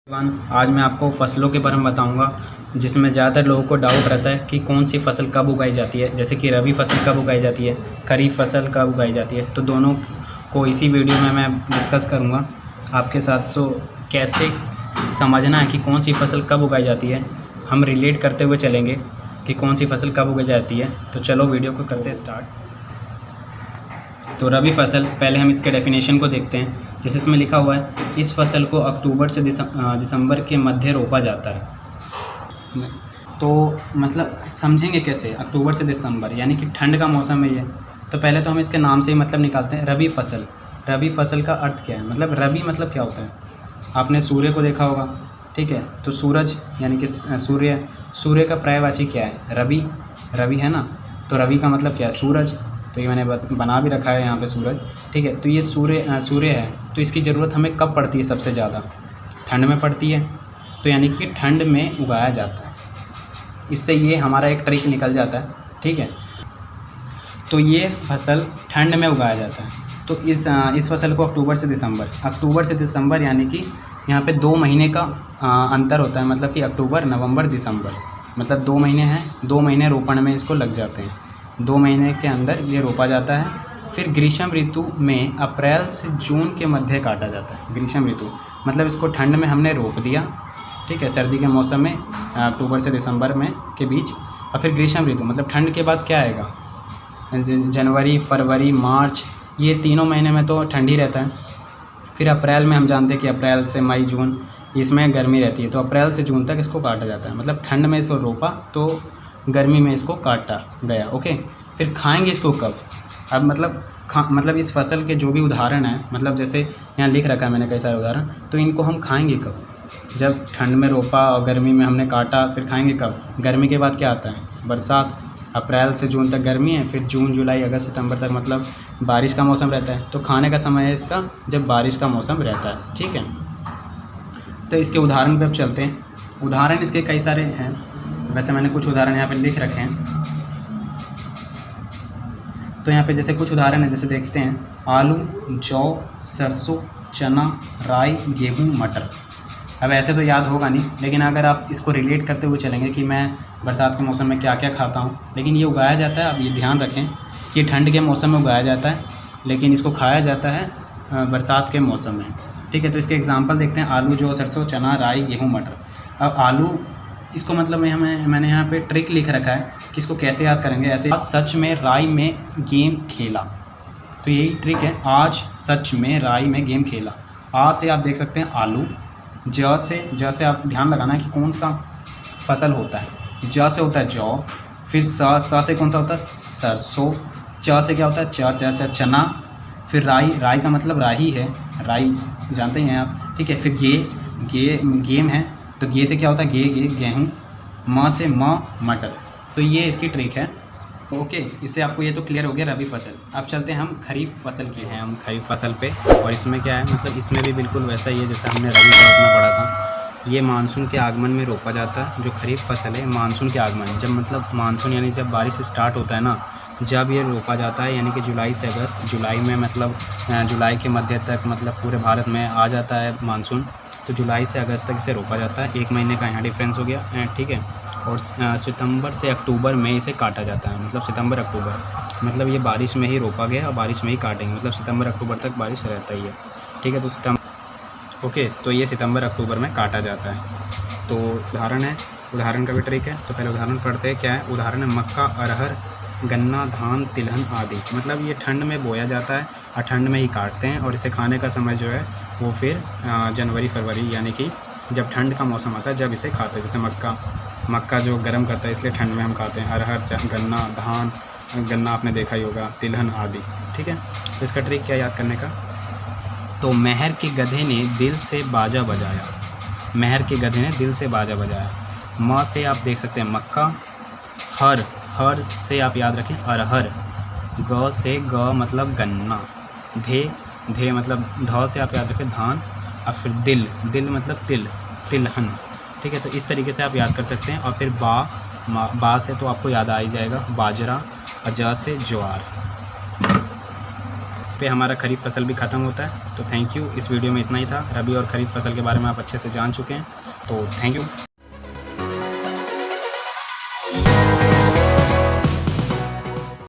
आज मैं आपको फसलों के बारे में बताऊंगा जिसमें ज़्यादातर लोगों को डाउट रहता है कि कौन सी फसल कब उगाई जाती है, जैसे कि रबी फसल कब उगाई जाती है, खरीफ फसल कब उगाई जाती है। तो दोनों को इसी वीडियो में मैं डिस्कस करूंगा आपके साथ। सो कैसे समझना है कि कौन सी फसल कब उगाई जाती है, हम रिलेट करते हुए चलेंगे कि कौन सी फसल कब उगाई जाती है। तो चलो वीडियो को करते हैं स्टार्ट। तो रबी फसल, पहले हम इसके डेफिनेशन को देखते हैं। जैसे इसमें लिखा हुआ है, इस फसल को अक्टूबर से दिसंबर के मध्य रोपा जाता है। तो मतलब समझेंगे कैसे, अक्टूबर से दिसंबर यानी कि ठंड का मौसम है ये। तो पहले तो हम इसके नाम से ही मतलब निकालते हैं, रबी फसल। रबी फसल का अर्थ क्या है, मतलब रबी मतलब क्या होता है। आपने सूर्य को देखा होगा, ठीक है। तो सूरज यानी कि सूर्य का पर्यायवाची क्या है, रवि। रवि है ना, तो रवि का मतलब क्या है, सूरज। तो ये मैंने बना भी रखा है यहाँ पे सूरज, ठीक है। तो ये सूर्य है, तो इसकी ज़रूरत हमें कब पड़ती है, सबसे ज़्यादा ठंड में पड़ती है। तो यानी कि ठंड में उगाया जाता है। इससे ये हमारा एक ट्रिक निकल जाता है, ठीक है। तो ये फसल ठंड में उगाया जाता है। तो इस फसल को अक्टूबर से दिसंबर यानी कि यहाँ पे 2 महीने का अंतर होता है। मतलब कि अक्टूबर, नवंबर, दिसंबर, मतलब 2 महीने हैं। 2 महीने रोपण में इसको लग जाते हैं। 2 महीने के अंदर ये रोपा जाता है। फिर ग्रीष्म ऋतु में अप्रैल से जून के मध्य काटा जाता है। ग्रीष्म ऋतु मतलब इसको ठंड में हमने रोप दिया, ठीक है, सर्दी के मौसम में अक्टूबर से दिसंबर में के बीच। और फिर ग्रीष्म ऋतु मतलब ठंड के बाद क्या आएगा, जनवरी, फरवरी, मार्च, ये तीनों महीने में तो ठंड ही रहता है। फिर अप्रैल में हम जानते हैं कि अप्रैल से मई, जून, इसमें गर्मी रहती है। तो अप्रैल से जून तक इसको काटा जाता है। मतलब ठंड में इसको रोपा तो गर्मी में इसको काटा गया, ओके। फिर खाएंगे इसको कब, अब मतलब इस फसल के जो भी उदाहरण हैं, मतलब जैसे यहाँ लिख रखा है मैंने कई सारे उदाहरण, तो इनको हम खाएंगे कब, जब ठंड में रोपा और गर्मी में हमने काटा। फिर खाएंगे कब, गर्मी के बाद क्या आता है, बरसात। अप्रैल से जून तक गर्मी है, फिर जून, जुलाई, अगस्त, सितंबर तक मतलब बारिश का मौसम रहता है। तो खाने का समय है इसका जब बारिश का मौसम रहता है, ठीक है। तो इसके उदाहरण पे अब चलते हैं। उदाहरण इसके कई सारे हैं, वैसे मैंने कुछ उदाहरण यहाँ पे लिख रखे हैं। तो यहाँ पे जैसे कुछ उदाहरण है, जैसे देखते हैं, आलू, जौ, सरसों, चना, राई, गेहूँ, मटर। अब ऐसे तो याद होगा नहीं, लेकिन अगर आप इसको रिलेट करते हुए चलेंगे कि मैं बरसात के मौसम में क्या क्या खाता हूँ, लेकिन ये उगाया जाता है। अब ये ध्यान रखें कि ठंड के मौसम में उगाया जाता है, लेकिन इसको खाया जाता है बरसात के मौसम में, ठीक है। तो इसके एग्जाम्पल देखते हैं, आलू, जौ, सरसों, चना, राई, गेहूँ, मटर। अब आलू, इसको मतलब मैंने यहाँ पे ट्रिक लिख रखा है कि इसको कैसे याद करेंगे। ऐसे, आज सच में राई में गेम खेला, तो यही ट्रिक है। आज सच में राई में गेम खेला। आ से आप देख सकते हैं आलू, ज से आप ध्यान लगाना है कि कौन सा फसल होता है। ज से होता है जौ, फिर स से कौन सा होता है, सरसों। च से क्या होता है, चना। फिर राई का मतलब राही है, राई जानते हैं आप, ठीक है। फिर गेम है, तो गे से क्या होता है, गेहूँ। म से मटर। तो ये इसकी ट्रिक है, ओके। इससे आपको ये तो क्लियर हो गया रबी फसल। अब चलते हैं हम खरीफ फसल के हैं, हम खरीफ फसल पे। और इसमें क्या है, मतलब इसमें भी बिल्कुल वैसा ही है जैसा हमने रबी फसल में पढ़ा था। ये मानसून के आगमन में रोपा जाता है। जो खरीफ फसल है, मानसून के आगमन, जब मतलब मानसून यानी जब बारिश स्टार्ट होता है ना, जब ये रोपा जाता है, यानी कि जुलाई से अगस्त। जुलाई में मतलब जुलाई के मध्य तक मतलब पूरे भारत में आ जाता है मानसून। तो जुलाई से अगस्त तक इसे रोपा जाता है। 1 महीने का यहाँ डिफरेंस हो गया, ठीक है। और सितंबर से अक्टूबर में इसे काटा जाता है। मतलब सितंबर अक्टूबर मतलब ये बारिश में ही रोपा गया और बारिश में ही काटेंगे। मतलब सितंबर अक्टूबर तक बारिश रहता ही है, ठीक है। तो ओके, तो ये सितंबर अक्टूबर में काटा जाता है। तो उदाहरण है, उदाहरण का भी ट्रिक है। तो पहले उदाहरण पढ़ते हैं, क्या है उदाहरण है, मक्का, अरहर, गन्ना, धान, तिलहन आदि। मतलब ये ठंड में बोया जाता है और ठंड में ही काटते हैं। और इसे खाने का समय जो है वो फिर जनवरी, फरवरी, यानी कि जब ठंड का मौसम आता है जब इसे खाते हैं। जैसे मक्का जो गर्म करता है, इसलिए ठंड में हम खाते हैं। अरहर, गन्ना, धान, गन्ना आपने देखा ही होगा, तिलहन आदि, ठीक है। तो इसका ट्रिक क्या याद करने का, तो महर के गधे ने दिल से बाजा बजाया। महर के गधे ने दिल से बाजा बजाया। म से आप देख सकते हैं मक्का। हर से आप याद रखें अरहर। ग से ग मतलब गन्ना। धे मतलब ध से आप याद रखें धान। और फिर दिल मतलब तिलहन, ठीक है। तो इस तरीके से आप याद कर सकते हैं। और फिर बा से तो आपको याद आ ही जाएगा बाजरा। और ज से ज्वार। पे हमारा खरीफ फसल भी ख़त्म होता है। तो थैंक यू। इस वीडियो में इतना ही था। रबी और खरीफ फसल के बारे में आप अच्छे से जान चुके हैं, तो थैंक यू।